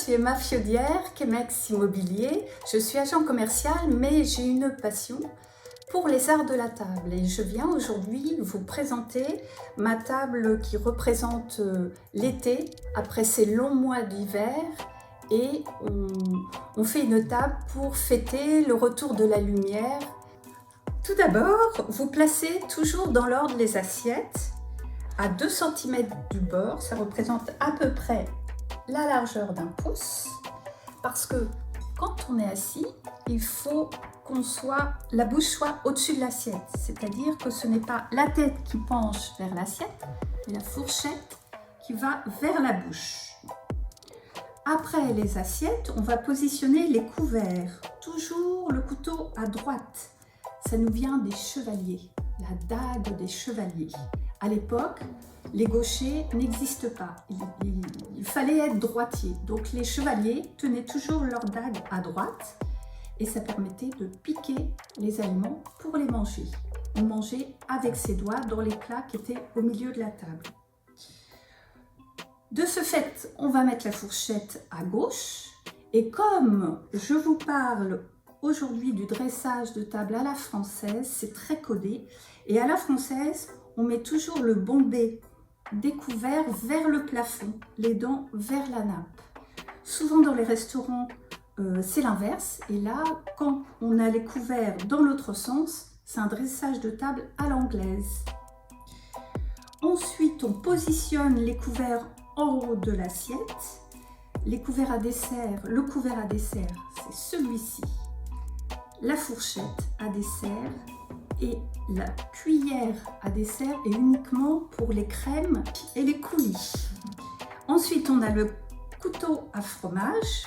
suis Emma Fiaudière, Chemex Immobilier. Je suis agent commercial, mais j'ai une passion pour les arts de la table. Et je viens aujourd'hui vous présenter ma table qui représente l'été, après ces longs mois d'hiver. Et on fait une table pour fêter le retour de la lumière. Tout d'abord, vous placez toujours dans l'ordre les assiettes à 2 cm du bord. Ça représente à peu près la largeur d'un pouce, parce que quand on est assis, il faut la bouche soit au-dessus de l'assiette, c'est-à-dire que ce n'est pas la tête qui penche vers l'assiette, mais la fourchette qui va vers la bouche. Après les assiettes, on va positionner les couverts, toujours le couteau à droite. Ça nous vient des chevaliers, la dague des chevaliers. À l'époque, les gauchers n'existent pas. Il fallait être droitier. Donc les chevaliers tenaient toujours leur dague à droite et ça permettait de piquer les aliments pour les manger. On mangeait avec ses doigts dans les plats qui étaient au milieu de la table. De ce fait, on va mettre la fourchette à gauche. Et comme je vous parle aujourd'hui du dressage de table à la française, c'est très codé. Et à la française, on met toujours le bombé des couverts vers le plafond, les dents vers la nappe. Souvent dans les restaurants, c'est l'inverse. Et là, quand on a les couverts dans l'autre sens, c'est un dressage de table à l'anglaise. Ensuite, on positionne les couverts en haut de l'assiette. Les couverts à dessert, le couvert à dessert, c'est celui-ci. La fourchette à dessert et la cuillère à dessert est uniquement pour les crèmes et les coulis. Ensuite, on a le couteau à fromage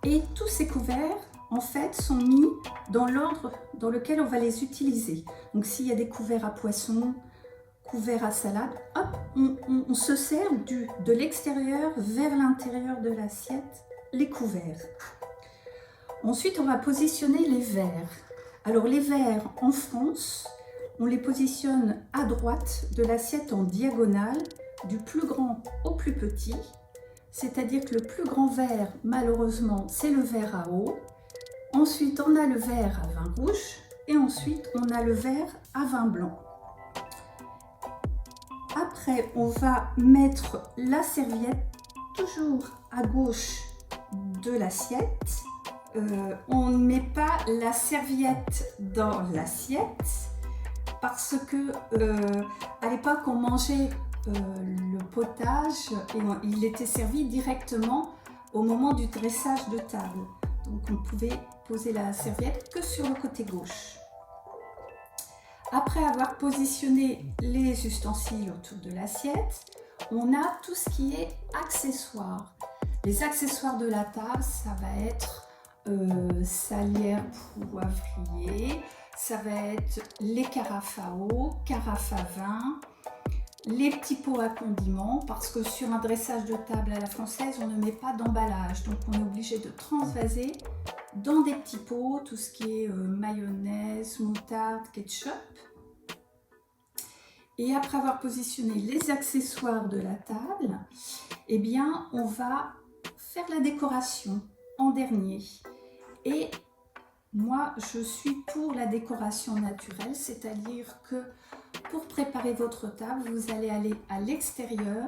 et tous ces couverts en fait sont mis dans l'ordre dans lequel on va les utiliser. Donc s'il y a des couverts à poisson, couverts à salade, hop, on se sert de l'extérieur vers l'intérieur de l'assiette les couverts. Ensuite, on va positionner les verres. Alors les verres en France, on les positionne à droite de l'assiette en diagonale, du plus grand au plus petit. C'est-à-dire que le plus grand verre, malheureusement, c'est le verre à eau. Ensuite, on a le verre à vin rouge et ensuite, on a le verre à vin blanc. Après, on va mettre la serviette toujours à gauche de l'assiette. On ne met pas la serviette dans l'assiette parce que à l'époque on mangeait le potage et il était servi directement au moment du dressage de table. Donc on pouvait poser la serviette que sur le côté gauche. Après avoir positionné les ustensiles autour de l'assiette, on a tout ce qui est accessoires. Les accessoires de la table, ça va être salière poivrier, ça va être les carafes à eau, carafes à vin, les petits pots à condiments, parce que sur un dressage de table à la française, on ne met pas d'emballage, donc on est obligé de transvaser dans des petits pots, tout ce qui est mayonnaise, moutarde, ketchup. Et après avoir positionné les accessoires de la table, eh bien, on va faire la décoration en dernier. Et moi, je suis pour la décoration naturelle, c'est-à-dire que pour préparer votre table, vous allez aller à l'extérieur,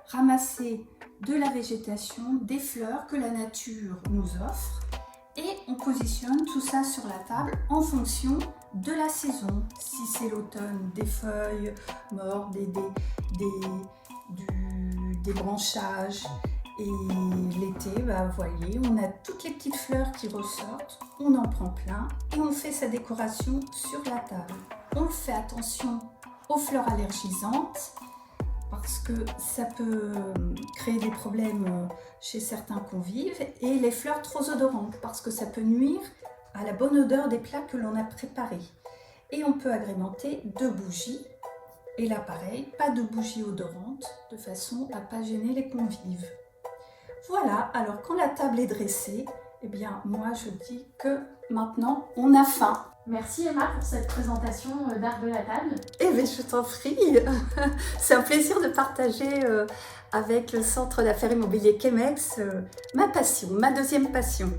ramasser de la végétation, des fleurs que la nature nous offre, et on positionne tout ça sur la table en fonction de la saison. Si c'est l'automne, des feuilles mortes, des branchages. Et l'été, vous voyez, on a toutes les petites fleurs qui ressortent, on en prend plein et on fait sa décoration sur la table. On fait attention aux fleurs allergisantes parce que ça peut créer des problèmes chez certains convives, et les fleurs trop odorantes parce que ça peut nuire à la bonne odeur des plats que l'on a préparés. Et on peut agrémenter de bougies. Et là pareil, pas de bougies odorantes de façon à ne pas gêner les convives. Voilà, alors quand la table est dressée, Eh bien, moi, je dis que maintenant, on a faim. Merci Emma pour cette présentation d'art de la table. Eh bien, je t'en prie. C'est un plaisir de partager avec le Centre d'affaires immobilier Chemex ma passion, ma deuxième passion.